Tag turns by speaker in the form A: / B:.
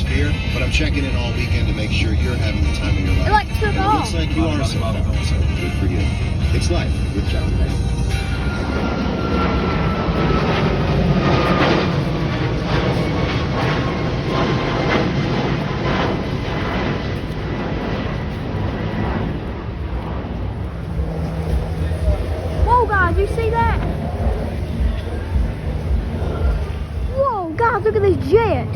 A: atmosphere, but I'm checking in all weekend to make sure you're having the time of your life.
B: It like took
A: And it
B: off.
A: looks like you are so far, so good for you. It's life. Good job, man.
B: Whoa, guys, you see that? Whoa, guys, look at this jet.